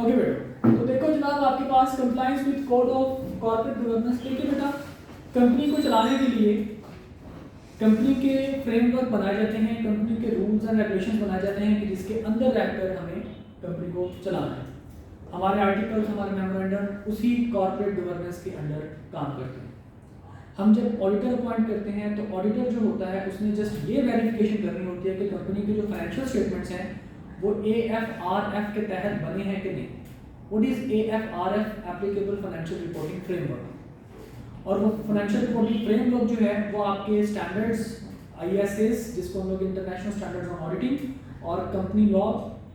Okay बेटा, तो देखो जनाब आपके पास compliance with code of corporate governance. देखिए बेटा, कंपनी को चलाने के लिए कंपनी के फ्रेमवर्क बनाए जाते हैं, कंपनी के रूल्स एंड रेगुलेशंस बनाए जाते हैं कि जिसके अंदर रहकर हमें कंपनी को चलाना है। हमारे आर्टिकल्स, हमारे मेमोरेंडम उसी कॉर्पोरेट गवर्नेंस के अंडर काम करते हैं। हम जब ऑडिटर अपॉइंट करते हैं तो ऑडिटर जो होता है उसने जस्ट ये वेरिफिकेशन करनी होती है कि कंपनी के जो फाइनेंशियल स्टेटमेंट्स हैं वो AFRF के तहत बने हैं कि नहीं। What is AFRF? Applicable financial reporting framework. और वो फाइनेंशियल रिपोर्टिंग फ्रेमवर्क जो है वो आपके स्टैंडर्ड्स ISAs, जिसको हम लोग इंटरनेशनल स्टैंडर्ड्स ऑन ऑडिटिंग, और कंपनी लॉ,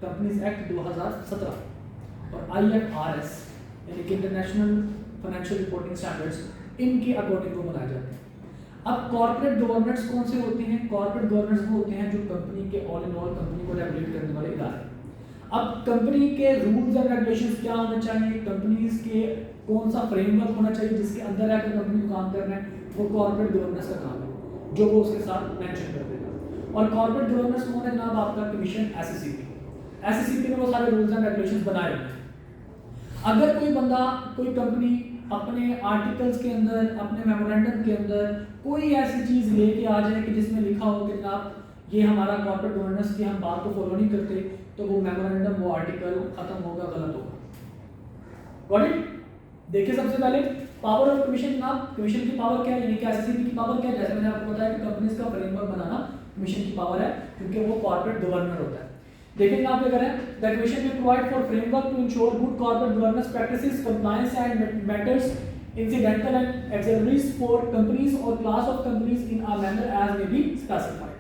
कंपनीज एक्ट 2017 और IFRS यानी कि इंटरनेशनल फाइनेंशियल रिपोर्टिंग स्टैंडर्ड्स, इनके अकॉर्डिंग वो बनाए जाते हैं। अब कॉर्पोरेट गवर्नेंस कौन से होते हैं? कॉर्पोरेट गवर्नेंस वो होते हैं जो कंपनी के ऑल इन ऑल कंपनी को रेगुलेट करने वाले इदारे। अब कंपनी के रूल्स एंड रेगुलेशंस क्या होने चाहिए, कंपनीज के कौन सा फ्रेमवर्क होना चाहिए जिसके अंदर रहकर कंपनी को काम करना है, वो कॉर्पोरेट गवर्नेंस का काम है जो वो उसके साथ मेंशन कर देगा। और कॉर्पोरेट गवर्नेंस कौन है जनाब? आपका कमीशन SCCP ने वो सारे रूल्स एंड रेगुलेशंस बनाए हुए हैं। अगर कोई बंदा, कोई कंपनी अपने आर्टिकल्स के अंदर, अपने मेमोरेंडम के अंदर कोई ऐसी चीज लेके आ जाए कि जिसमें लिखा हो कि जनाब ये हमारा कॉर्पोरेट गवर्नेंस की हम बात को फॉलो नहीं करते, तो वो मेमोरेंडम, वो आर्टिकल खत्म होगा, गलत होगा। Got it? देखिए सबसे पहले पावर ऑफ कमीशन जनाब, कमीशन की पावर क्या है, यानी कि SCCP की पावर क्या है? जैसे मैंने आपको बताया कि कंपनीज का फ्रेमवर्क बनाना कमीशन की पावर है, क्योंकि वो कॉर्पोरेट गवर्नर होता है। देखिए यहाँ पे करें, the commission will provide for framework to ensure good corporate governance practices, compliance and matters incidental and auxiliaries for companies or class of companies in a manner as may be specified।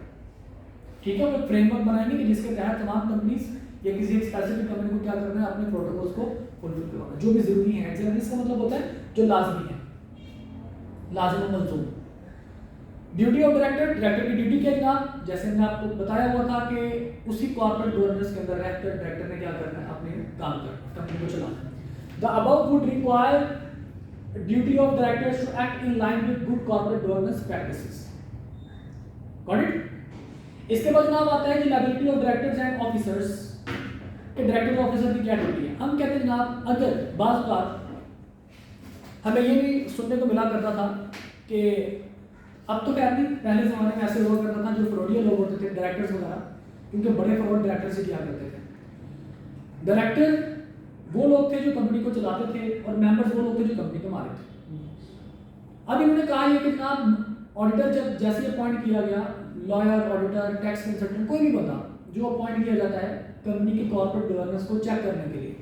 ठीक है, वो framework बनाएंगे कि जिसके तहत तमाम companies या किसी एक स्पेसिफिक कंपनी को क्या करना है, अपने प्रोटोकॉल्स को फुलफिल करवाना, जो भी जरूरी है। auxiliaries का मतलब होता है जो लाजमी है, लाजिम मलजूम। ड्यूटी ऑफ डायरेक्टर, डायरेक्टर की ड्यूटी क्या है जनाब? जैसे मैंने आपको बताया हुआ था कि उसी कॉर्पोरेट गवर्नेंस के अंदर रहकर डायरेक्टर ने क्या करना है, अपने काम करना, कंपनी को चलाना। The above would require duty of directors to act in line with good corporate governance practices। Got it? इसके बाद जनाब आता है कि liability of directors and officers, कि डायरेक्टर और ऑफिसर की क्या ड्यूटी है। हम कहते हैं जनाब, अगर बात हमें ये भी सुनने को मिला करता था कि अब तो खैर नहीं, पहले ज़माने में ऐसे हुआ करता था जो फ्रॉडिया लोग होते थे, डायरेक्टर्स वगैरह, क्योंकि बड़े फ्रॉड डायरेक्टर से किया करते थे। डायरेक्टर वो लोग थे जो कंपनी को चलाते थे और मेंबर्स वो लोग थे जो कंपनी के मालिक थे। अब इन्होंने कहा ये कि जनाब ऑडिटर जब जैसे अपॉइंट किया गया, लॉयर, ऑडिटर, टैक्स कंसल्टेंट, कोई भी बंदा जो अपॉइंट किया जाता है कंपनी की कॉर्पोरेट गवर्नेंस को चेक करने के लिए,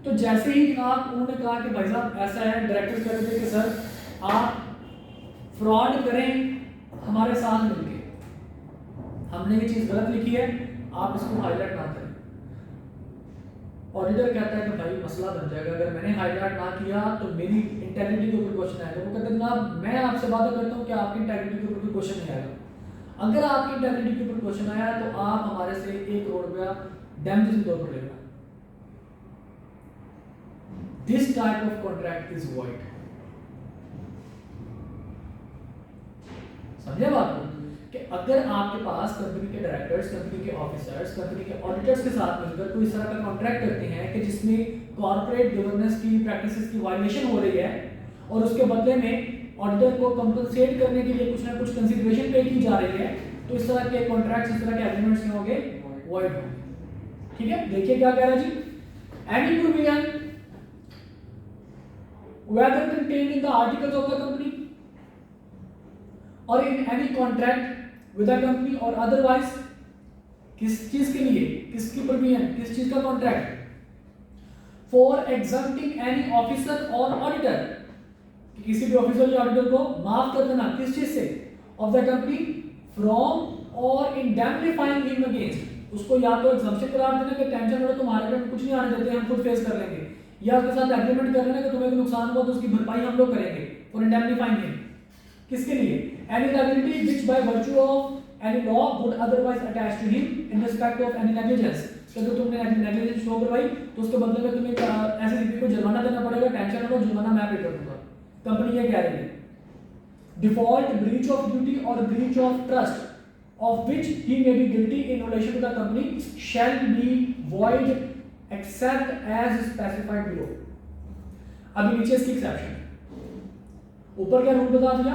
तो जैसे ही जनाब उन्होंने कहा कि भाई साहब ऐसा है, डायरेक्टर कहते थे कि सर आप फ्रॉड करें हमारे साथ मिलके, हमने ये चीज़ गलत लिखी है, आप इसको हाईलाइट ना करें। ऑडिटर कहता है कि भाई मसला बन जाएगा, अगर मैंने हाईलाइट ना किया तो मेरी इंटेग्रिटी के ऊपर क्वेश्चन आएगा। वो कहते हैं जनाब मैं आपसे वादा करता हूँ कि आपकी इंटेग्रिटी के ऊपर कोई क्वेश्चन नहीं आएगा। अगर आपकी इंटेग्रिटी के ऊपर क्वेश्चन आया तो आप हमारे से 1 करोड़ रुपया डैमेजेस के तौर पर लेगा। This type of contract is void. समझे बात को? कि अगर आपके पास कंपनी के डायरेक्टर्स, कंपनी के ऑफिसर्स, कंपनी के ऑडिटर्स के साथ मिलकर कोई इस तरह का कॉन्ट्रैक्ट करते हैं कि जिसमें कॉर्पोरेट गवर्नेंस की प्रैक्टिसेस की वायलेशन हो रही है और उसके बदले में ऑडिटर को कंपनसेट करने के लिए कुछ ना कुछ कंसीडरेशन पे की जा रही है, तो इस तरह के कॉन्ट्रैक्ट्स, इस तरह के एग्रीमेंट्स क्या होंगे? वॉइड होंगे। ठीक है, देखिए क्या कह रहा है जी, any provision whether contained in the articles of the company or in any contract with a company or otherwise, किस चीज के लिए, किसकी प्रोविजन, किस चीज का कॉन्ट्रैक्ट? फॉर एग्जम्प्टिंग एनी ऑफिसर और ऑडिटर, किसी भी ऑफिसर या ऑडिटर को माफ कर देना, किस चीज से? ऑफ द कंपनी फ्रॉम और इंडेमनिफाइंग हिम अगेंस्ट, उसको या तो एग्जम्पशन करार देना कि टेंशन हो, तुम्हारे पे कुछ नहीं आने देते, हम खुद फेस कर लेंगे, या उसके साथ एग्रीमेंट कर लेना कि तुम्हें कोई नुकसान हुआ तो उसकी भरपाई हम लोग करेंगे। फॉर इंडेमनिफाइंग हिम, किसके लिए? Any liability which by virtue of any law would otherwise attach to him in respect of any negligence। अगर तुमने नेग्लिजेंस शो करवाई तो उसके बदले में तुम्हें ऐसे व्यक्ति को जुर्माना देना पड़ेगा, टेंशन हो, जुर्माना मैं पे कर दूंगा। कंपनी ये कह रही है। डिफॉल्ट, ब्रीच ऑफ ड्यूटी और breach of trust of which he may be guilty in relation to the company shall be void except as specified below. अभी नीचे इसकी एक्सेप्शन, ऊपर क्या रूल बता दिया,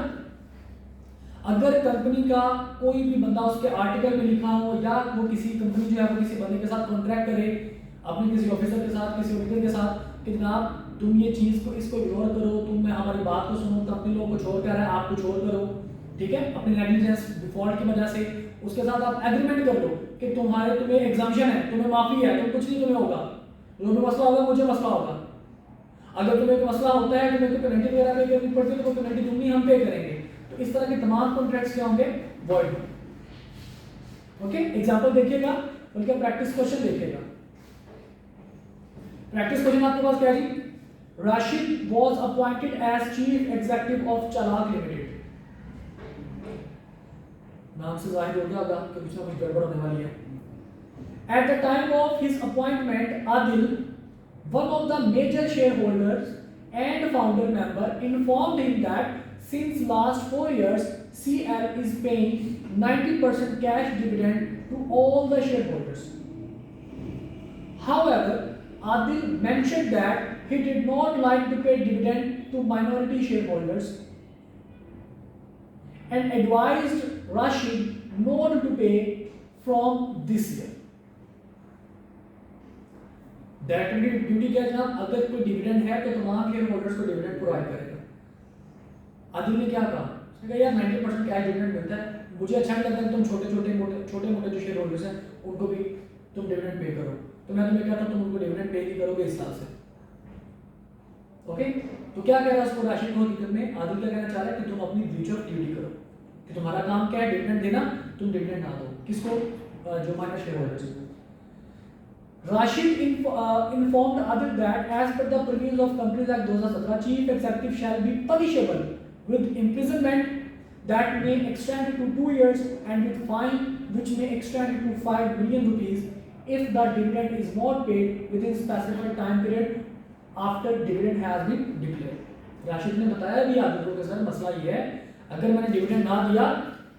अगर कंपनी का कोई भी बंदा उसके आर्टिकल में लिखा हो या वो किसी कंपनी जो है वो किसी बंदे के साथ कॉन्ट्रैक्ट करे अपने किसी ऑफिसर के साथ किसी ऑडिटर के साथ कि जनाब तुम ये चीज़ को इसको इग्नोर करो, तुम मैं हमारी बात को सुनो, कंपनी लोगों को छोड़ कर रहा है आप कुछ और करो, ठीक है, अपनी नेग्लिजेंस डिफॉल्ट की वजह से उसके साथ आप एग्रीमेंट कर लो कि तुम्हें एग्जाम्पशन है, तुम्हें माफी है, तुम कुछ नहीं तुम्हें होगा, जो भी मसला होगा मुझे मसला होगा, अगर तुम्हें कोई मसला होता है तुम्हें तो पेनल्टी वगैरह पे करनी पड़ती है तो पेनल्टी तुम नहीं हम पे करेंगे। तो इस तरह के तमाम कॉन्ट्रैक्ट्स क्या होंगे, वॉइड। ओके, एग्जांपल देखिएगा, बल्कि प्रैक्टिस क्वेश्चन देखिएगा। प्रैक्टिस क्वेश्चन आपके पास क्या जी, Rashid was appointed as chief executive of Chalak limited. नाम से जाहिर हो गया होगा कि कुछ ना कुछ गड़बड़ होने वाली है। At the time of his appointment Adil, one of the major shareholders and founder member, informed him that since last 4 years CL is paying 90% cash dividend to all the shareholders. However, Adil mentioned that he did not like to pay dividend to minority shareholders and advised Rashid not to pay from this year. Directly duty क्या है जनाब, अगर कोई dividend है तो तमाम share holders को dividend provide करेगा। आदिल ने क्या कहा, उसने कहा यार 90% कैश डिविडेंड मिलता है, मुझे अच्छा नहीं लगता तुम छोटे मोटे जो शेयर होल्डर्स हैं उनको भी तुम डिविडेंड पे करो, तो मैं तुम्हें कहता हूं तुम उनको डिविडेंड पे नहीं करोगे इस साल से। ओके, तो क्या कह रहा है उसको राशिद को हकीकत में, आदिल क्या कहना चाह रहा है कि तुम अपनी ब्रीच ऑफ ड्यूटी करो, कि तुम्हारा काम क्या है डिविडेंड देना, तुम डिविडेंड ना दो किसको, जो माइनर शेयर होल्डर्स हैं। Rashid informed Adil that as per the provisions of Companies Act 2017, chief executive shall be punishable with imprisonment that may extend to 2 years and with fine which may extend to 5 million rupees if the dividend is not paid within specified time period after dividend has been declared. Rashid ने बताया भी आदिल को कि sir मसला ये है, अगर मैंने डिविडेंड ना दिया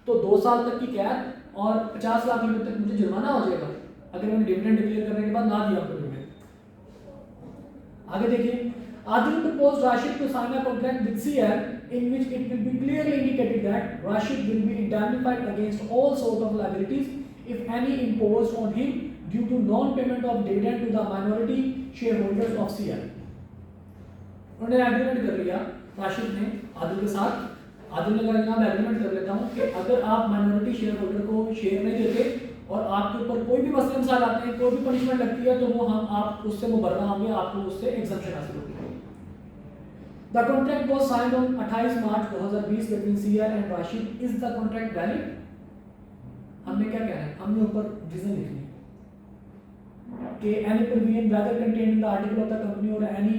तो 2 साल तक की कैद और 50 लाख रुपए तक मुझे जुर्माना हो जाएगा अगर मैंने डिविडेंड डिक्लेयर करने के बाद ना दिया आपको डिविडेंड। आगे देखिए, Adil proposed Rashid to sign a contract with CL in which it will be clearly indicated that Rashid will be indemnified against all sort of liabilities if any imposed on him due to non-payment of dividend to the minority shareholders of CL. उन्होंने agreement कर लिया राशिद ने आदिल के साथ, आदिल ने कहा मैं agreement कर लेता हूँ कि अगर आप माइनॉरिटी शेयर होल्डर को शेयर नहीं देते और आपके ऊपर कोई भी मसले मसाइल आते हैं, कोई भी पनिशमेंट लगती है तो वो आप उससे मुबर्रा होंगे, आपको उससे एग्जम्पशन हासिल होगी। The contract was signed on 28 March 2020 between CL and Rashid. Is the contract valid? हमने क्या कहना है, हमने ऊपर रीजन लिखनी है कि any provision whether contained in the article of the company or any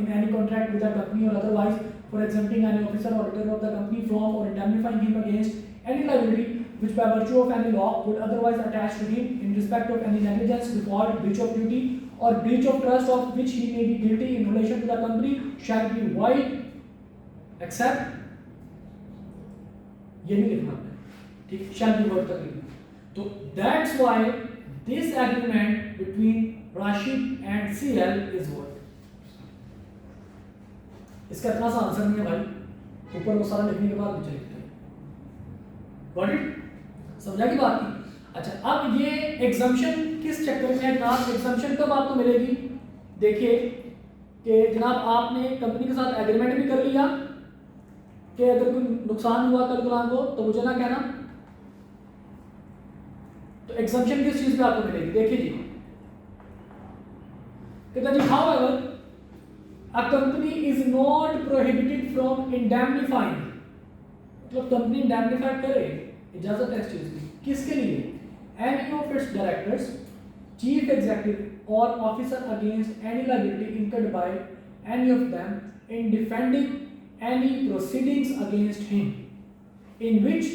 in any contract with the company or otherwise for exempting any officer or auditor of the company from or indemnifying him against any liability which by virtue of any law would otherwise attach to him in respect of any negligence, default, breach of duty or breach of trust of which he may be guilty in relation to the company shall be void except, ये नहीं लिखना है, ठीक, shall be void तक लिखना। तो that's why this agreement between Rashid and CL is void। इसका इतना सा आंसर नहीं है भाई, ऊपर वो सारा लिखने के बाद नीचे लिखते हैं। Got it? समझा की बात की? अच्छा, अब ये एग्जम्पशन किस चक्कर में है जनाब? एग्जम्पशन कब आपको मिलेगी? देखिए कि जनाब आपने कंपनी के साथ एग्रीमेंट भी कर लिया कि अगर कोई नुकसान हुआ कल को तो मुझे ना कहना, तो एग्जम्पशन किस चीज पे आपको मिलेगी? देखिए जी, कहता जी however a company is not prohibited from indemnifying, मतलब कंपनी indemnify करे, इजाजत है इस चीज की, किसके लिए? Any of its directors, chief executive or officer against any liability incurred by any of them in defending any proceedings against him in which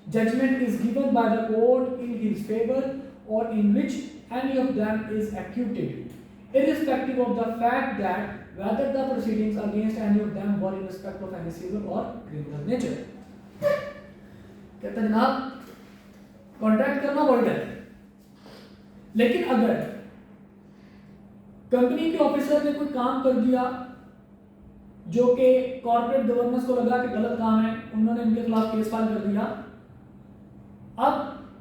judgment is given by the court in his favor or in which any of them is acquitted, irrespective of the fact that whether the proceedings against any of them were in respect of any civil or criminal nature। कहता जनाब contract करना word है, लेकिन अगर company के officer ने कोई काम कर दिया जो कि कॉर्पोरेट गवर्नेंस को लगा कि गलत काम है, उन्होंने इनके खिलाफ केस फाइल कर दिया। अब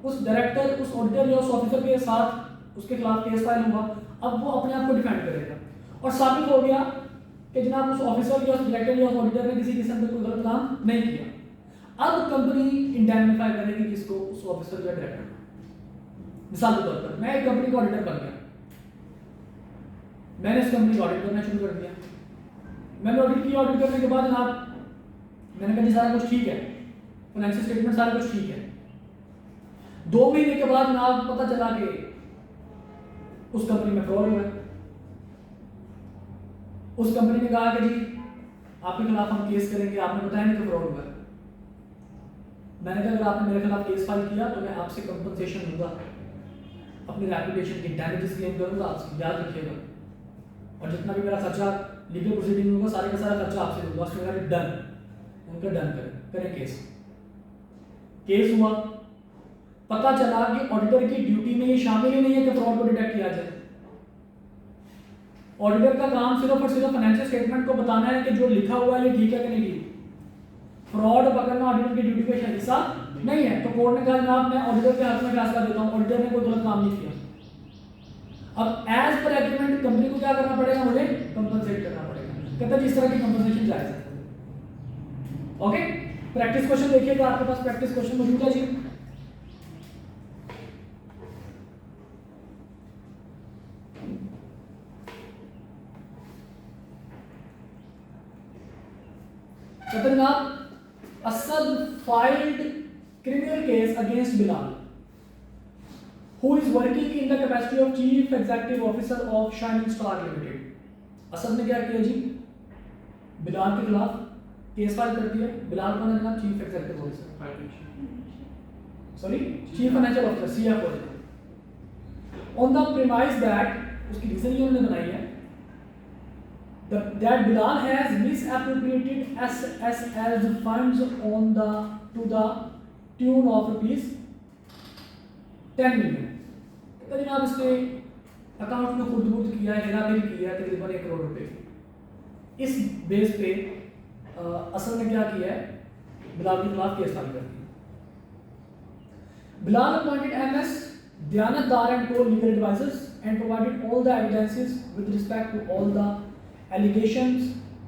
उस डायरेक्टर, उस ऑडिटर या उस ऑफिसर के साथ उसके खिलाफ केस फाइल हुआ। अब वो अपने आप को डिफेंड करेगा और साबित हो गया कि जनाब उस ऑफिसर या उस डायरेक्टर या उस ऑडिटर ने किसी किस्म का कोई गलत काम नहीं किया। अब कंपनी इंडेमनिफाई करेगी किसको? उस ऑफिसर या डायरेक्टर को। मिसाल के तौर पर मैं एक कंपनी का ऑडिटर बन गया, मैंने इस कंपनी का ऑडिट करना शुरू कर दिया। मैंने ऑडिट किया, ऑडिट करने के बाद जनाब मैंने कहा जी सारा कुछ ठीक है, फाइनेंशियल स्टेटमेंट सारा कुछ ठीक है। 2 महीने के बाद जनाब पता चला कि उस कंपनी में फ्रॉड हुआ है। उस कंपनी ने कहा कि जी आपके खिलाफ हम केस करेंगे, आपने बताया नहीं कि फ्रॉड हुआ है। मैंने कहा अगर आपने मेरे खिलाफ केस फाइल किया तो मैं आपसे कंपनसेशन दूंगा, अपनी रेपुटेशन की डैमेजेस क्लेम करूंगा, आपसे याद रखिएगा। और जितना भी मेरा खर्चा लीगल प्रोसीडिंग होगा सारे का सारा खर्चा आपसे दूंगा। उसके बाद डन, उनका डन करें केस हुआ। पता चला कि ऑडिटर की ड्यूटी में ये शामिल ही नहीं है कि फ्रॉड को डिटेक्ट किया जाए। ऑडिटर का काम सिर्फ और सिर्फ फाइनेंशियल स्टेटमेंट को बताना है कि जो लिखा हुआ है ये ठीक है कि नहीं ठीक। फ्रॉड पकड़ना ऑडिटर की ड्यूटी का हिस्सा नहीं है। तो कोर्ट ने कहा जनाब मैं ऑडिटर के हक में फैसला देता हूं, ऑडिटर ने कोई गलत काम नहीं किया। अब एज पर एग्रीमेंट कंपनी को क्या करना पड़ेगा? मुझे कंपनसेट करना पड़ेगा। कहता है जिस तरह की कंपनसेशन जायज है। ओके, प्रैक्टिस क्वेश्चन देखिएगा, आपके पास प्रैक्टिस क्वेश्चन मौजूद है जी। Asad filed criminal case against Bilal, who is working in the capacity of Chief Executive Officer of Shining Star Limited. Asad ने क्या किया जी? बिलाल के खिलाफ केस फाइल कर दिया। बिलाल कौन है जनाब? Chief executive officer, sorry chief financial officer, CFO। On the premise that, उसकी रीजन ये उन्होंने बनाई है that Bilal has misappropriated SSL funds to the tune of rupees 10 million। तो जनाब इसके अकाउंट में खुर्द-बुर्द किया है, हेरा-फेरी किया है तकरीबन 1 करोड़ रुपए। इस बेस पे असद ने क्या किया है? बिलाल के खिलाफ केस फाइल कर दिया। Bilal appointed MS Dyanat Dar and co legal advisors and provided all the evidences with respect to all the allegations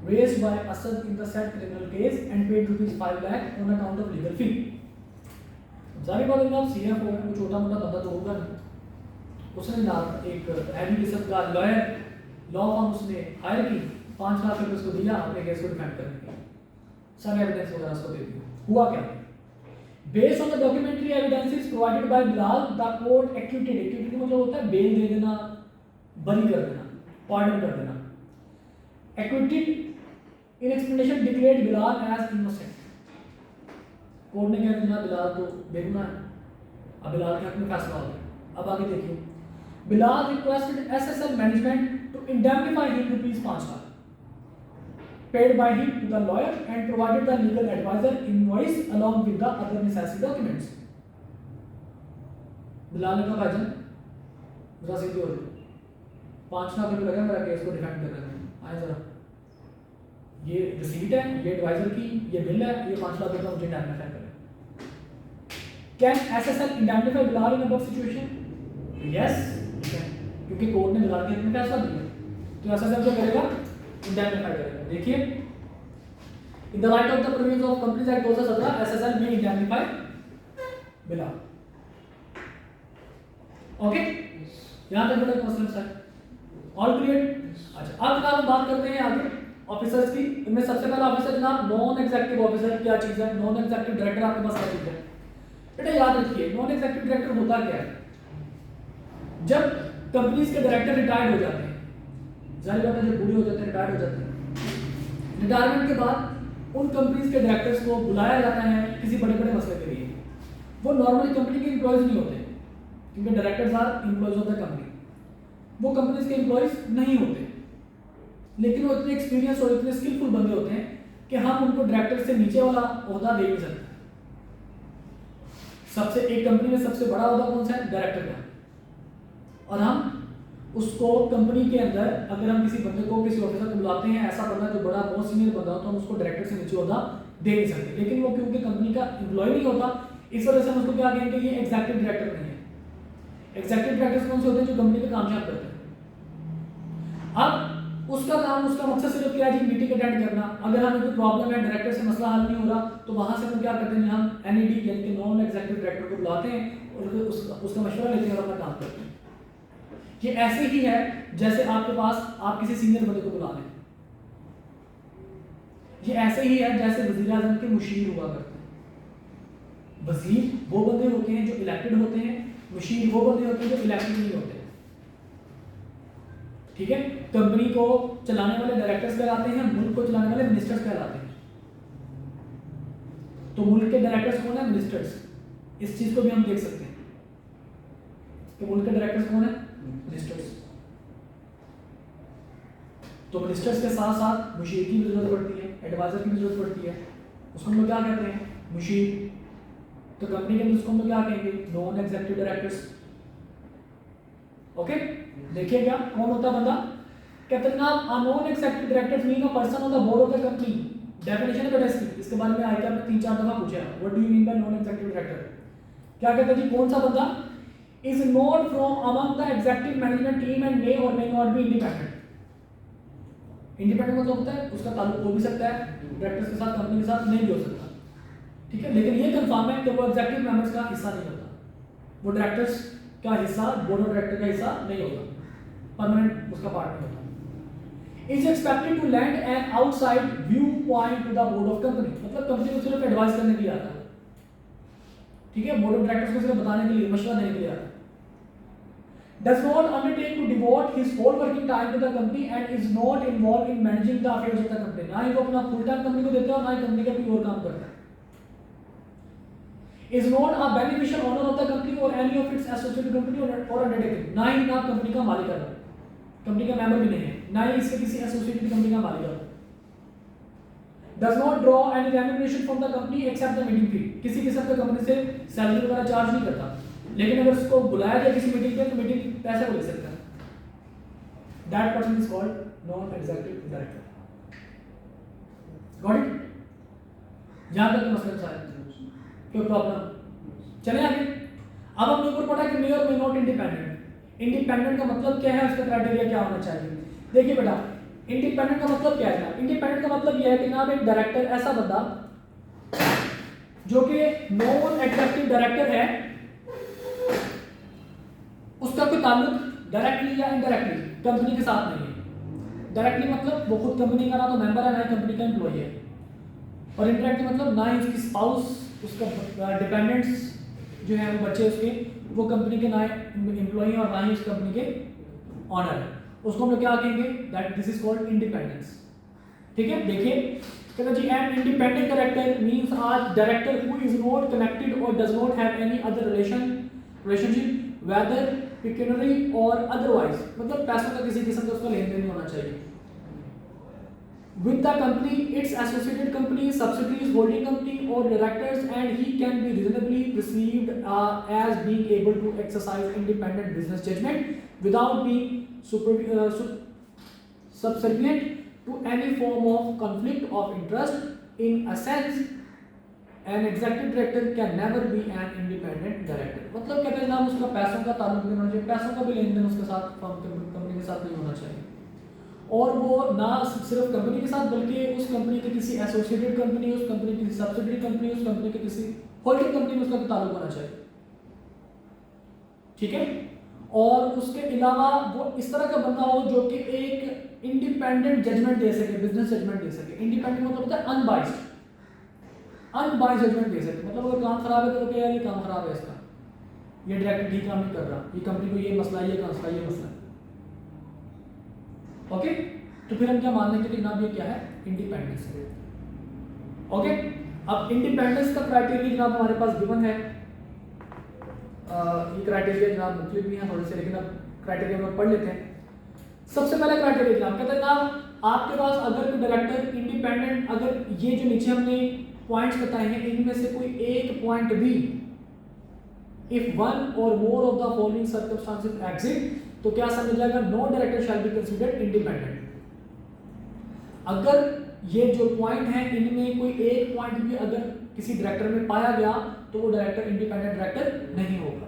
raised by Asad in the said criminal case and paid ₹5 lakh on account of legal fee। जारी बात है जनाब CFO है, वो छोटा मोटा बंदा तो होगा नहीं। उसने जनाब एक हैवी किस्म का लॉयर, लॉ फर्म उसने हायर की, 5 लाख रुपए उसको दिया अपने केस को डिफेंड करने के लिए। सारे एविडेंस वगैरह उसको दे दिए। हुआ क्या? Based on the documentary evidences provided by Bilal, the court acquitted मतलब होता है बेल दे देना, बरी कर देना, पार्डन कर देना। Acquitted in explanation declared Bilal as innocent। Court ने कह दिया बिलाल तो बेगुनाह है। अब बिलाल के हक में फैसला हो गया। अब आगे देखिए, Bilal requested SSL management to indemnify him ₹5 lakh, paid by him to the lawyer and provided the legal advisor invoice along with the other necessary documents। Bilal ने कहा भाईजान जरा सीधी हो जाओ, 5 लाख रुपए लगा मेरा केस को डिफेंड करने में, आए जरा, ये रिसीट है, ये एडवाइजर की, ये बिल है, ये 5 लाख रुपए मुझे इंडेमनिफाई करें। Can SSL इंडेमनिफाई Bilal in above situation? Yes, क्योंकि कोर्ट ने बिलाल के हित में फैसला दिया, तो SSL क्या करेगा? इंडेमनिफाई करेगा। देखिए, in the light of the provisions of companies act 2017 SSL में इंडेमनिफाई बिलाल। ओके, यहां तक बड़ा क्वेश्चन है। All clear? अच्छा, अब हम बात करते हैं आगे ऑफिसर्स की। इनमें सबसे पहला ऑफिसर जनाब नॉन एग्जीक्यूटिव ऑफिसर। क्या चीज है नॉन एग्जीक्यूटिव डायरेक्टर? आपके पास क्या चीज है बेटा? याद रखिए, नॉन एग्जीक्यूटिव डायरेक्टर होता क्या है? जब कंपनीज के डायरेक्टर रिटायर्ड हो जाते हैं, जाहिर बात है जब बूढ़े हो जाते हैं, रिटायर्ड हो जाते हैं, रिटायरमेंट के बाद उन कंपनीज के डायरेक्टर्स को बुलाया जाता है किसी बड़े बड़े मसले के लिए। वो नॉर्मली कंपनी के एम्प्लॉयज नहीं होते, क्योंकि directors are employees of the company, वो कंपनीज के एम्प्लॉयज नहीं होते, लेकिन वो इतने एक्सपीरियंस और इतने स्किलफुल बंदे होते हैं कि हम उनको डायरेक्टर से नीचे वाला ओहदा दे नहीं सकते। सबसे एक कंपनी में सबसे बड़ा ओहदा कौन सा है? डायरेक्टर का। और हम उसको कंपनी के अंदर अगर हम किसी बंदे को किसी ऑफिसर को बुलाते हैं, ऐसा बंदा जो बड़ा बहुत सीनियर बंदा हो, तो हम उसको डायरेक्टर से नीचे ओहदा दे नहीं सकते। लेकिन वो क्योंकि कंपनी का एम्प्लॉय नहीं होता, इस वजह से हम उसको क्या कहेंगे, ये एग्जीक्यूटिव डायरेक्टर नहीं है। एग्जीक्यूटिव डायरेक्टर कौन से होते हैं, जो कंपनी के कामयाब करते हैं। अब उसका काम, उसका मकसद सिर्फ क्या है जी, मीटिंग अटेंड करना। अगर हमें कोई प्रॉब्लम है, डायरेक्टर से मसला हल नहीं हो रहा, तो वहां से हम क्या करते हैं, हम एनईडी यानी कि नॉन एग्जीक्यूटिव डायरेक्टर को बुलाते हैं और उसका मशवरा लेते हैं और अपना काम करते हैं। ये ऐसे ही है जैसे आपके पास आप किसी सीनियर बंदे को बुला लें। ये ऐसे ही है जैसे वजीर आजम के मुशीर हुआ करते हैं। वजीर वो बंदे होते हैं जो इलेक्टेड होते हैं, मुशीर वो बंदे होते हैं जो इलेक्टेड नहीं होते। ठीक है, कंपनी को चलाने वाले डायरेक्टर्स कहलाते हैं, मुल्क को चलाने वाले मिनिस्टर्स कहलाते हैं। तो मुल्क के डायरेक्टर्स कौन है, मिनिस्टर्स। इस चीज को भी हम देख सकते हैं कि मुल्क के डायरेक्टर्स कौन है, मिनिस्टर्स। तो मिनिस्टर्स के साथ साथ मुशीर की भी जरूरत पड़ती है, एडवाइजर की भी जरूरत पड़ती है। उसको हम लोग क्या कहते हैं, मुशीर। तो कंपनी के अंदर उसको हम लोग क्या कहेंगे, नॉन एग्जीक्यूटिव डायरेक्टर्स। ओके, देखिए क्या कौन होता है बंदा, कहते हैं ना non executive directors mean a person on the board of the company. Definition है बेटा इसके बारे में आईक्यू में 3-4 दफा पूछा है, what do you mean by non executive director. क्या कहते हैं जी, कौन सा बंदा, is not from among the executive management team and may or may not be independent। Independent मतलब होता है उसका ताल्लुक हो भी सकता है डायरेक्टर्स के साथ, कंपनी के साथ नहीं भी हो सकता। ठीक है, लेकिन ये कंफर्म है कि वो एग्जीक्यूटिव मेंबर्स का हिस्सा नहीं होता, वो डायरेक्टर्स का हिस्सा, बोर्ड ऑफ डायरेक्टर का हिस्सा नहीं होता, परमानेंट उसका पार्ट नहीं होता। Is expected to lend an outside view point to the board of company, मतलब कंपनी को सिर्फ एडवाइस करने के लिए आता है। ठीक है, बोर्ड ऑफ डायरेक्टर्स को सिर्फ बताने के लिए, मशवरा देने के लिए आता है। Does not undertake to devote his whole working time to the company and is not involved in managing the affairs of the company। ना ही वो अपना फुल टाइम कंपनी को देता है और ना ही कंपनी का कोई और काम करता है। Is not a beneficial owner of the company or any of its associated company or undertaking। ना ही ना कंपनी का मालिक है, कंपनी का मेंबर भी नहीं है, ना ही इसके किसी एसोसिएटेड कंपनी का मालिक है। Does not draw any remuneration from the company except the meeting fee। किसी किस्म का कंपनी से सैलरी वगैरह चार्ज नहीं करता, लेकिन अगर उसको बुलाया जाए किसी मीटिंग पे तो मीटिंग पैसे को ले सकता है। That person is called non executive director. Got it, यहां तक मसला है, कोई प्रॉब्लम। चले आगे। अब हमने ऊपर पढ़ा कि मे और मे नॉट इंडिपेंडेंट। इंडिपेंडेंट का मतलब क्या है, उसका क्राइटेरिया क्या होना चाहिए। देखिए बेटा, इंडिपेंडेंट का मतलब क्या है। इंडिपेंडेंट का मतलब यह है कि ना एक डायरेक्टर, ऐसा बंदा जो कि नॉन एग्जीक्यूटिव डायरेक्टर है, उसका कोई ताल्लुक डायरेक्टली या इनडायरेक्टली कंपनी के साथ नहीं है। डायरेक्टली मतलब वो खुद कंपनी का ना तो मेंबर है ना ही कंपनी का एम्प्लॉय है, और इनडायरेक्टली मतलब ना ही उसकी स्पाउस, उसका डिपेंडेंट्स जो है वो बच्चे उसके, वो कंपनी के ना एम्प्लॉय है और ना ही उस कंपनी के ऑनर है। उसको हम लोग क्या कहेंगे, that this is called independence. ठीक है, देखिए कहते जी an independent director means a director who is not connected or does not have any other relationship whether pecuniary or otherwise, मतलब पैसों का किसी किस्म का उसका लेन देन नहीं होना चाहिए with the company, its associated company, subsidiaries, holding company or directors, and he can be reasonably perceived as being able to exercise independent business judgment without being subservient to any form of conflict of interest। In a sense, an executive director can never be an independent director। मतलब कहते हैं ना उसका पैसों का ताल्लुक नहीं होना चाहिए, पैसों का भी लेन देन उसके साथ कंपनी के साथ नहीं होना चाहिए, और वो ना सिर्फ कंपनी के साथ बल्कि उस कंपनी के किसी एसोसिएटेड कंपनी, उस कंपनी की सब्सिडरी कंपनी, उस कंपनी के किसी होल्डिंग कंपनी में उसका ताल्लुक होना चाहिए। ठीक है, और उसके अलावा वो इस तरह का बंदा हो जो कि एक इंडिपेंडेंट जजमेंट दे सके, बिजनेस जजमेंट दे सके। इंडिपेंडेंट मतलब होता है अनबाइस्ड, अनबाइस्ड जजमेंट दे सकते। मतलब अगर काम खराब है तो यार ये काम खराब है इसका, ये डायरेक्टर ठीक काम नहीं कर रहा, ये कंपनी को ये मसला है, ये मसला, ये मसला। ओके, तो फिर हम क्या मान लेंगे कि जनाब ये क्या है, इंडिपेंडेंस है। ओके, अब इंडिपेंडेंस का क्राइटेरिया जनाब हमारे पास गिवन है। ये क्राइटेरिया जनाब मुख्तलिफ भी हैं थोड़े से, लेकिन अब क्राइटेरिया हम पढ़ लेते हैं। सबसे पहला क्राइटेरिया जनाब कहते हैं जनाब आपके पास अगर कोई डायरेक्टर इंडिपेंडेंट, अगर ये जो नीचे हमने पॉइंट्स बताए हैं इनमें से कोई एक पॉइंट भी, if one or more of the following circumstances exist, तो क्या समझ जाएगा, no director shall be considered independent. अगर ये जो पॉइंट है इनमें कोई एक पॉइंट भी अगर किसी डायरेक्टर में पाया गया तो वो डायरेक्टर इंडिपेंडेंट डायरेक्टर नहीं होगा।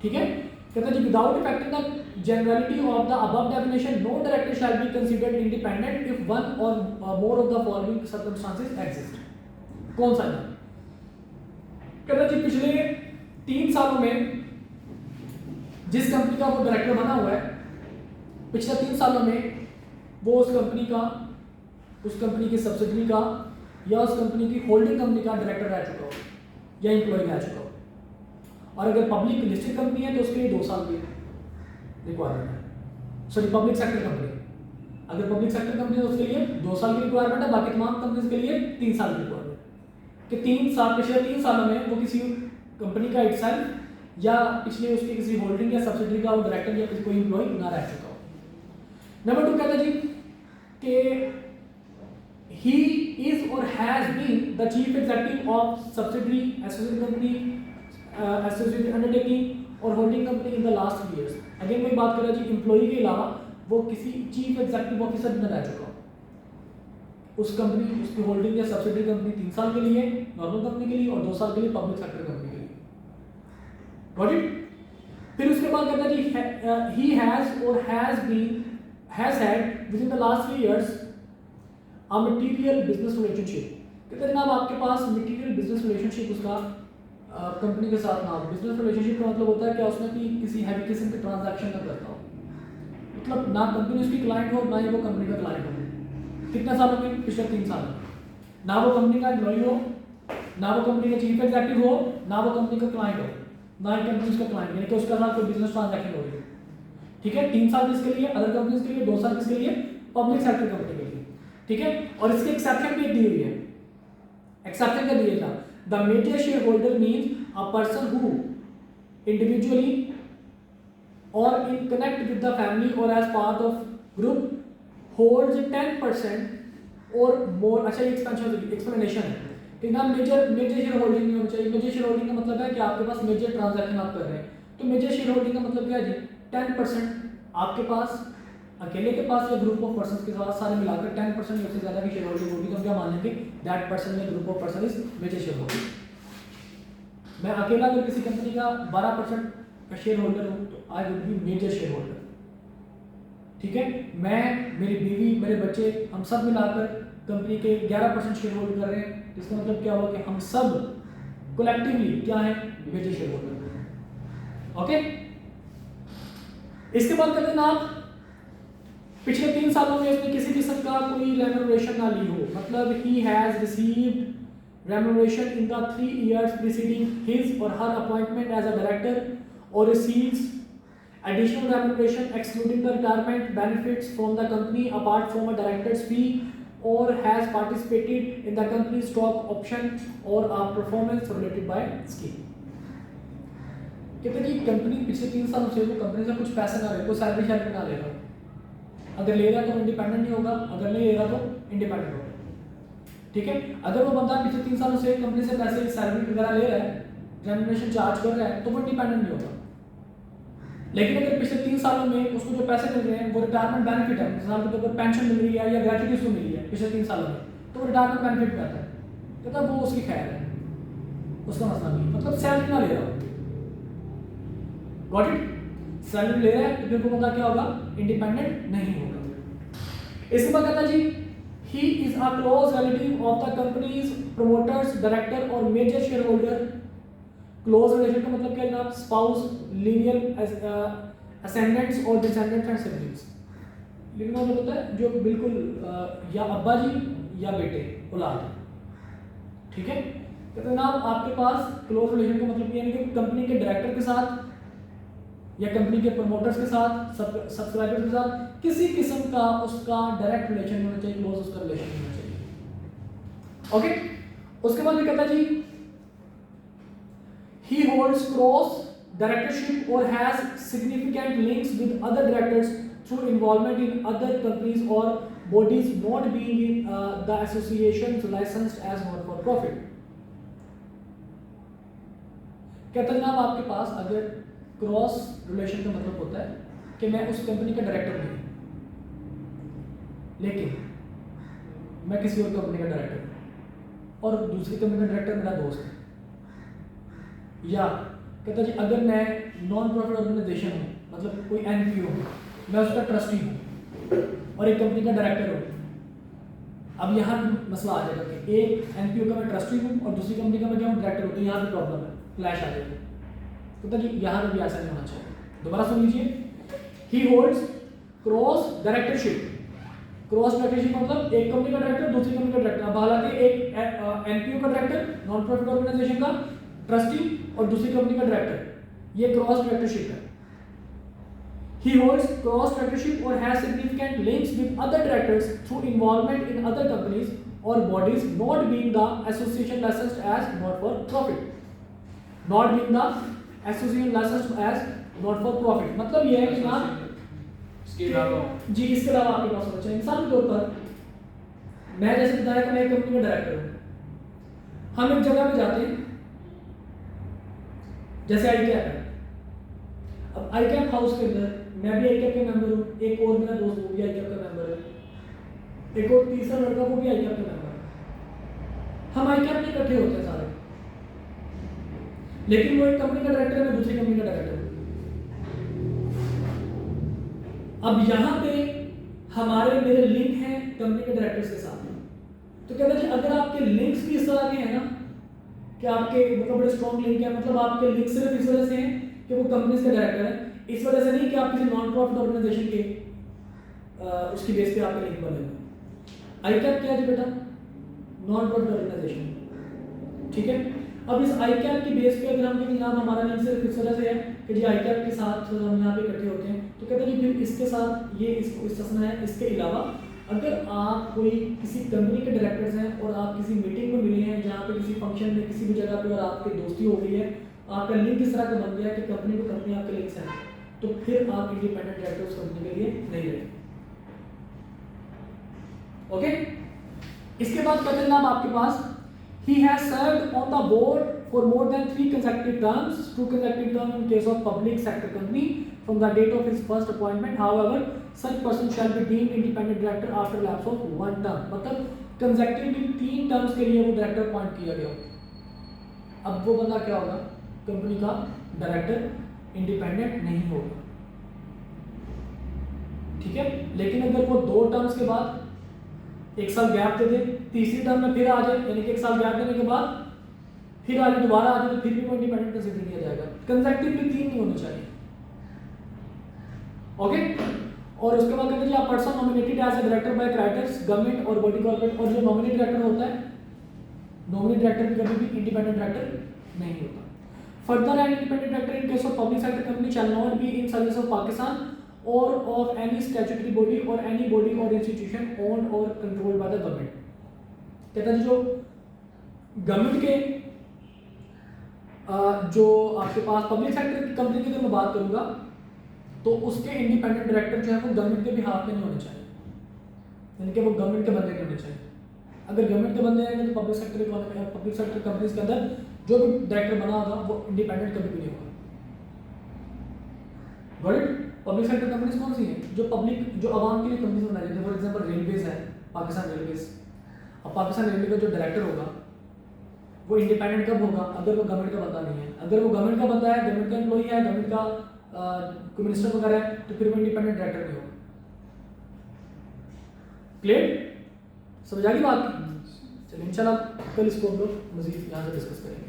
ठीक है, कहते हैं without affecting the generality of the above definition no director shall be considered independent if one or more of the following circumstances exist. कौन सा है? कहते हैं जी पिछले 3 सालों में जिस कंपनी का वो डायरेक्टर बना हुआ है, पिछले 3 सालों में वो उस कंपनी का, उस कंपनी की सब्सिडरी का या उस कंपनी की होल्डिंग कंपनी का डायरेक्टर रह चुका हो या एम्प्लॉय रह चुका हो। और अगर पब्लिक लिस्टेड कंपनी है तो उसके लिए 2 साल की रिक्वायरमेंट है। सॉरी, पब्लिक सेक्टर कंपनी, अगर पब्लिक सेक्टर कंपनी है तो उसके लिए 2 साल की रिक्वायरमेंट है, बाकी तमाम कंपनीज के लिए 3 साल की रिक्वायरमेंट। कि 3 साल, पिछले 3 सालों में वो किसी कंपनी का इटसेल्फ या पिछले उसकी किसी होल्डिंग या सब्सिडरी का वो डायरेक्टर या किसी कोई एम्प्लॉय ना रह चुका हो। नंबर 2 कहता है जी कि he is or has been the chief executive of subsidiary, associate company, associate undertaking और holding company in the last 3 years। Again मैं बात कर रहा जी एम्प्लॉय के अलावा वो किसी चीफ एग्जीक्यूटिव ऑफिसर न रह चुका हो। उस कंपनी, उसकी होल्डिंग या सब्सिडरी कंपनी 3 साल के लिए नॉर्मल कंपनी के लिए और 2 साल के लिए पब्लिक सेक्टर कंपनी के लिए। Got it? फिर उसके बाद कहता है जी he has or has had within the last 3 years a material business relationship। कहते हैं जनाब आपके पास मटेरियल बिजनेस रिलेशनशिप उसका कंपनी के साथ ना हो। बिजनेस रिलेशनशिप का मतलब होता है कि उसमें कि किसी हैवी किस्म के ट्रांजैक्शन ना करता हो, मतलब ना कंपनी उसकी क्लाइंट हो ना ही वो कंपनी का क्लाइंट हो। कितने सालों में? पिछले 3 साल में। ना वो कंपनी का एम्प्लॉय हो, ना वो कंपनी का चीफ एग्जीक्यूटिव हो, ना वो कंपनी का क्लाइंट हो, ना ही कंपनी उसका क्लाइंट, यानी कि उसका साथ कोई बिजनेस ट्रांजैक्शन हो रही है। ठीक है, 3 साल किसके लिए? अदर कंपनीज के लिए, 2 साल किसके लिए? पब्लिक सेक्टर कंपनी के लिए। ठीक है, और इसके एक्सेप्शन भी दी हुई है। एक्सेप्शन क्या दिया था? The major share holder means a person who individually or in connect with the family or as part of group holds 10% or मोर। अच्छा, ये एक्सप्लेनेशन है कि ना मेजर शेयर होल्डिंग नहीं होनी चाहिए। मेजर शेयर होल्डिंग का मतलब है कि आपके पास मेजर ट्रांजैक्शन आप कर रहे हैं। तो मेजर शेयर होल्डिंग का मतलब क्या है जी? 10% आपके पास अकेले के पास या ग्रुप ऑफ पर्संस के साथ सारे मिलाकर 10% या उससे ज्यादा की शेयर होल्डिंग होगी तो हम क्या मान लेंगे? दैट पर्सन या group of person is major share holder. मैं अकेला अगर किसी कंपनी का 12% का शेयर होल्डर हूं तो I will be major share holder. ठीक है, मैं, मेरी बीवी, मेरे बच्चे, हम सब मिलाकर कंपनी के 11% शेयर होल्ड कर रहे हैं। इसका मतलब क्या हुआ कि हम सब कलेक्टिवली क्या है? Major share holder. ओके, इसके बाद कहते हैं आप पिछले 3 सालों में उसने किसी किस्म का कोई रेम्यूनरेशन ना ली हो, मतलब he has received remuneration in the 3 years preceding his or her appointment as a director or receives additional remuneration excluding the retirement benefits from the company apart from a director's fee or has participated in the company's stock option or a performance related by scheme। कहते हैं कि company पिछले 3 सालों से वो company से कुछ पैसे ना ले, कोई सैलरी ना ले रहा। अगर ले रहा तो इंडिपेंडेंट नहीं होगा, अगर नहीं ले रहा तो इंडिपेंडेंट होगा। ठीक है, अगर वो बंदा पिछले 3 सालों से कंपनी से पैसे सैलरी वगैरह ले रहा है, रेम्यूनरेशन चार्ज कर रहा है, तो वो इंडिपेंडेंट नहीं होगा। लेकिन अगर पिछले 3 सालों में उसको जो पैसे मिल रहे हैं वो रिटायरमेंट बेनिफिट है, मिसाल के तौर पर पेंशन मिल रही है या ग्रेजुटी उसको मिली है पिछले 3 सालों में, तो रिटायरमेंट बेनिफिट पे आता है, तो तब वो उसकी खैर है, उसका मसला नहीं, मतलब सैलरी ना ले रहा हो। Got it? सैलरी ले रहा है तो फिर को पता क्या होगा? इंडिपेंडेंट नहीं होगा। इसके बाद कहता जी he is a close relative of the company's promoters, director और major shareholder। close relation का मतलब क्या है जनाब? spouse, lineal ascendants और descendants and siblings। लिखना मतलब होता है जो बिल्कुल या अब्बा जी या बेटे, औलाद। ठीक है, कहते हैं जनाब आपके पास क्लोज रिलेशन का मतलब यानी कि कंपनी के डायरेक्टर के साथ या कंपनी के प्रमोटर्स के साथ, सब्सक्राइबर्स के साथ किसी किस्म का उसका डायरेक्ट रिलेशन होना चाहिए, क्लोज उसका रिलेशन होना चाहिए। ओके, उसके बाद ये कहता है जी he holds cross directorship or has significant links with other directors through involvement in other companies or bodies not being in the associations licensed as not for profit। कहते हैं जनाब आपके पास अगर क्रॉस रिलेशन का मतलब होता है कि मैं उस कंपनी का डायरेक्टर नहीं हूँ, लेकिन मैं किसी और कंपनी का डायरेक्टर हूँ और दूसरी कंपनी का डायरेक्टर मेरा दोस्त है। या कहता जी अगर मैं नॉन प्रॉफिट ऑर्गेनाइजेशन हूँ, मतलब कोई एनपीओ हूँ, मैं उसका ट्रस्टी हूँ और एक कंपनी का डायरेक्टर हूँ। अब यहाँ मसला आ जाएगा कि एक एनपीओ का मैं ट्रस्टी हूँ और दूसरी कंपनी का मैं क्या हूँ, डायरेक्टर हूँ, तो यहाँ भी प्रॉब्लम है, क्लैश आ जाएगा। तो जी यहाँ पर भी ऐसा नहीं होना चाहिए। दोबारा सुन लीजिए, ही holds cross directorship. Cross directorship मतलब एक कंपनी का डायरेक्टर दूसरी कंपनी का डायरेक्टर। अब हालांकि एक एनपीओ का डायरेक्टर नॉन प्रॉफिट ऑर्गेनाइजेशन का ट्रस्टी और दूसरी कंपनी का डायरेक्टर, ये क्रॉस डायरेक्टरशिप है। He holds cross directorship or has significant links with other directors through involvement in other companies or bodies not being the association licensed as not for profit. Not being the association licensed as not for profit मतलब यह है कि ना इसके अलावा जी इसके अलावा आपके पास होना चाहिए। मिसाल के तौर पर मैं जैसे बताया कि मैं एक कंपनी का डायरेक्टर हूँ, हम एक जगह पे जाते हैं जैसे आईकैप है। अब आईकैप हाउस के अंदर मैं भी आईकैप के मेंबर हूँ, एक और मेरा दोस्त वो भी आईकैप का मेंबर है, एक और तीसरा लड़का वो भी आईकैप का मेंबर है। हम आईकैप में इकट्ठे होते हैं सारे, लेकिन वो एक कंपनी का डायरेक्टर है, मैं दूसरी कंपनी का डायरेक्टर हूँ। अब यहाँ पे हमारे मेरे लिंक हैं कंपनी के डायरेक्टर्स के साथ। तो कहते हैं अगर आपके लिंक्स भी इस तरह के हैं ना कि आपके मतलब बड़े स्ट्रॉन्ग लिंक है, मतलब आपके लिंक सिर्फ इस वजह से हैं कि वो कंपनी के डायरेक्टर है, इस वजह से नहीं कि आप किसी नॉन प्रॉफिट ऑर्गेनाइजेशन के उसकी बेस पे आपके लिंक बने हुए। आईकैप क्या है जी बेटा? नॉन प्रॉफिट ऑर्गेनाइजेशन, ठीक है। अब इस आईकैप की बेस पे अगर हम कहें जनाब हमारा लिंक सिर्फ इस वजह से है कि जी आईकैप के साथ हम यहाँ पे इकट्ठे होते हैं, तो कहते हैं फिर इसके साथ ये इसको इस्तेसना है। इसके अलावा अगर आप कोई किसी कंपनी के डायरेक्टर्स हैं और आप किसी मीटिंग में मिले हैं, जहाँ पे किसी फंक्शन में किसी भी जगह पे और आपकी दोस्ती हो गई है, आपका लिंक इस तरह का बन गया है कि कंपनी को कंपनी आपके लिंक्स हैं, तो फिर आप इंडिपेंडेंट डायरेक्टर उस कंपनी के लिए नहीं रहे। ओके, इसके बाद कहते हैं आपके पास he has served on the board for more than 3 consecutive terms, 2 consecutive terms in case of public sector company from the date of his first appointment. However, such person shall be deemed independent director after lapse of 1 term. मतलब consecutively 3 terms के लिए वो director appoint किया गया। अब वो बंदा क्या होगा? कंपनी का डायरेक्टर, इंडिपेंडेंट नहीं होगा, ठीक है। लेकिन अगर वो 2 टर्म्स के बाद 1 साल गैप दे दे, तीसरी टर्म में फिर आ जाए, यानी कि 1 साल गैप देने के बाद फिर आगे दोबारा आ जाए, तो फिर भी वो इंडिपेंडेंट कंसीडर किया जाएगा। कंसेक्टिवली 3 नहीं होने चाहिए। ओके, और उसके बाद कहते हैं आप person nominated as a director by criteria government or body corporate, और जो नॉमिनेट डायरेक्टर होता है, नॉमिनेट डायरेक्टर भी कभी भी इंडिपेंडेंट डायरेक्टर नहीं होता। Further N independent director in case of public sector company shall not be in service of Pakistan or of any statutory body or any body or institution owned or controlled by the government। कहता है जो government के जो आपके पास public sector की company की अगर मैं बात करूंगा तो उसके इंडिपेंडेंट डायरेक्टर जो है वो गवर्नमेंट के बिहाफ पे नहीं होने चाहिए, यानी कि वो गवर्नमेंट के बंदे नहीं होने चाहिए। अगर गवर्नमेंट के बंदे आएंगे तो पब्लिक सेक्टर कंपनीज के अंदर जो भी डायरेक्टर बना होगा वो इंडिपेंडेंट कभी भी नहीं होगा। Got it? Public sector companies कौन सी हैं? जो आवाम के लिए कंपनीज बनाई जाती है। फॉर एग्जांपल रेलवेज है, पाकिस्तान रेलवेज। अब पाकिस्तान रेलवे का जो डायरेक्टर होगा वो इंडिपेंडेंट कब होगा? अगर वो गवर्नमेंट का बंदा नहीं है। अगर वो गवर्नमेंट का बंदा है, गवर्नमेंट का एम्प्लॉई है, गवर्नमेंट का कोई मिनिस्टर वगैरह है, तो फिर वो इंडिपेंडेंट डायरेक्टर नहीं होगा। क्लियर? समझ आ गई बात? चलिए इंशाल्लाह कल इसको हम लोग मजीद यहाँ से डिस्कस करेंगे।